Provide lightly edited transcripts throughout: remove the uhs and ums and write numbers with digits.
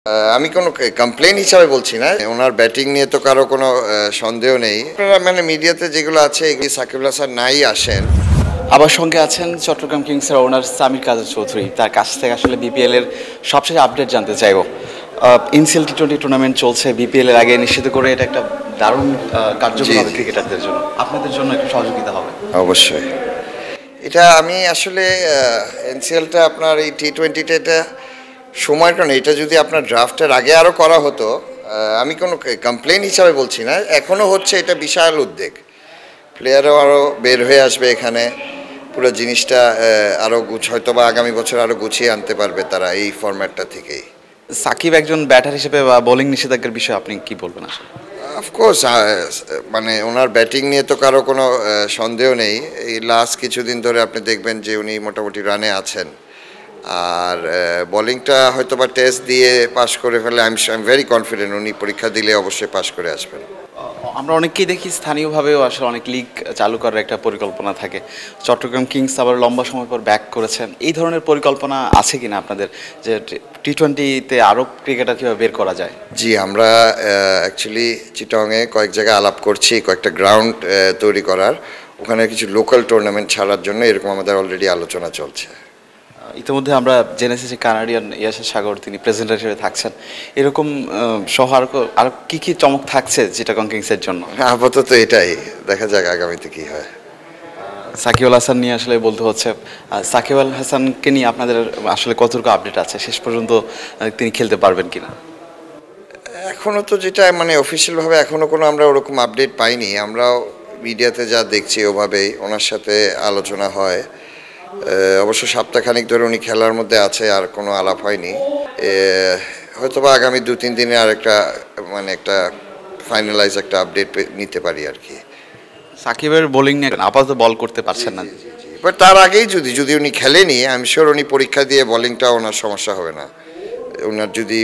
আমি কোনো কমপ্লেন হিসাবে বলছি না, ওনার ব্যাটিং নিয়ে তো কারো কোনো সন্দেহ নেই। আপনারা মানে মিডিয়াতে যেগুলো আছে এগুলি সাকিব আল হাসান নাই আসেন। আবার সঙ্গে আছেন চট্টগ্রাম কিংসের ওনার সামির কাদের চৌধুরী। তার কাছ থেকে আসলে বিপিএল এর সবশেষ আপডেট জানতে চাইবো। ইনসিএল টি20 টুর্নামেন্ট চলছে, বিপিএল এর আগে নিশ্চিত করে এটা একটা দারুণ কার্যক্রম হবে ক্রিকেটারদের জন্য, আপনাদের জন্য একটু সহযোগিতা হবে। অবশ্যই এটা আমি আসলে এনসিএলটা আপনার এই টি20টা এটা সময়টা নেই, এটা যদি আপনার ড্রাফটের আগে আরও করা হতো। আমি কোনো কমপ্লেন হিসাবে বলছি না, এখনও হচ্ছে, এটা বিশাল উদ্যোগ। প্লেয়ারও আরও বের হয়ে আসবে এখানে, পুরো জিনিসটা আরও হয়তো বা আগামী বছর আরও গুছিয়ে আনতে পারবে তারা এই ফরম্যাটটা থেকেই। সাকিব একজন ব্যাটার হিসেবে বা বোলিং নিষেধাজ্ঞার বিষয়ে আপনি কি বলবেন আসলে? অফকোর্স মানে ওনার ব্যাটিং নিয়ে তো কারো কোনো সন্দেহ নেই। এই লাস্ট কিছুদিন ধরে আপনি দেখবেন যে উনি মোটামুটি রানে আছেন, আর বোলিংটা হয়তো বা টেস্ট দিয়ে পাশ করে ফেলে। আই এম ভেরি কনফিডেন্ট উনি পরীক্ষা দিলে অবশ্যই পাশ করে আসবেন। আমরা অনেককেই দেখি স্থানীয়ভাবেও আসলে অনেক লিগ চালু করার একটা পরিকল্পনা থাকে। চট্টগ্রাম কিংস আবার লম্বা সময় পর ব্যাক করেছেন, এই ধরনের পরিকল্পনা আছে কিনা আপনাদের, যে টি20তে আরও ক্রিকেটার কীভাবে বের করা যায়? জি, আমরা অ্যাকচুয়ালি চিটংয়ে কয়েক জায়গায় আলাপ করছি, কয়েকটা গ্রাউন্ড তৈরি করার, ওখানে কিছু লোকাল টুর্নামেন্ট ছাড়ার জন্য এরকম আমাদের অলরেডি আলোচনা চলছে। ইতিমধ্যে আমরা জেনেছি যে কানাডিয়ান ইয়াসের সাগর তিনি প্রেসিডেন্ট হিসেবে থাকছেন, এরকম সহ আরও কী কী চমক থাকছে চিটাগং কিংসের জন্য? আপাতত এটাই, দেখা যাক আগামীতে কী হয়। সাকিব আল হাসান নিয়ে আসলে বলতে হচ্ছে, সাকিব আল হাসানকে নিয়ে আপনাদের আসলে কতটুকু আপডেট আছে, শেষ পর্যন্ত তিনি খেলতে পারবেন কিনা? এখনও তো যেটা মানে অফিসিয়ালভাবে এখনও কোনো আমরা ওরকম আপডেট পাইনি। আমরাও মিডিয়াতে যা দেখছি ওভাবেই ওনার সাথে আলোচনা হয়। অবশ্য সপ্তাহখানিক ধরে উনি খেলার মধ্যে আছে, আর কোনো আলাপ হয়নি। হয়তো বা আগামী 2-3 দিনে আর একটা মানে একটা ফাইনালাইজ একটা আপডেট নিতে পারি আর কি। সাকিবের বোলিং নিয়ে আপাতত বল করতে পারছেন না, বাট তার আগেই যদি উনি খেলেনি, আই এম শিওর উনি পরীক্ষা দিয়ে বোলিংটা ওনার সমস্যা হবে না। ওনার যদি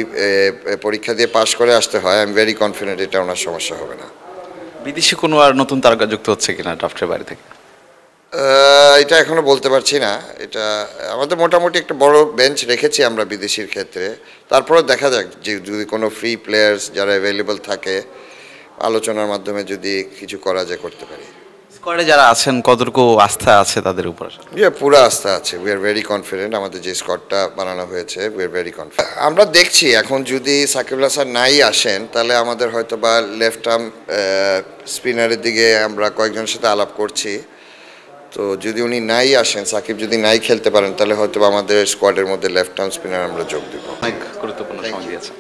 পরীক্ষা দিয়ে পাশ করে আসতে হয়, আই এম ভেরি কনফিডেন্ট এটা ওনার সমস্যা হবে না। বিদেশি কোনো আর নতুন তারকা যুক্ত হচ্ছে কিনা ড্রাফটের বাইরে থেকে? এটা এখনো বলতে পারছি না। এটা আমাদের মোটামুটি একটা বড় বেঞ্চ রেখেছি আমরা বিদেশির ক্ষেত্রে। তারপরে দেখা যাক যে যদি কোনো ফ্রি প্লেয়ার্স যারা অ্যাভেলেবল থাকে, আলোচনার মাধ্যমে যদি কিছু করা যায় করতে পারি। স্কোয়াডে যারা আছেন কতটুকু আস্থা আছে তাদের উপর? পুরো আস্থা আছে, উই আর ভেরি কনফিডেন্ট। আমাদের যে স্কোয়াডটা বানানো হয়েছে, উই আর ভেরি কনফিডেন্ট। আমরা দেখছি এখন যদি সাকিব আল হাসান নাই আসেন, তাহলে আমাদের হয়তো বা লেফট আর্ম স্পিনারের দিকে আমরা কয়েকজনের সাথে আলাপ করছি। তো যদি উনি নাই আসেন, সাকিব যদি নাই খেলতে পারেন, তাহলে হয়তো আমাদের স্কোয়াডের মধ্যে লেফট আর্ম স্পিনার আমরা যোগ দেব। অনেক গুরুত্বপূর্ণ সময় দিয়েছে।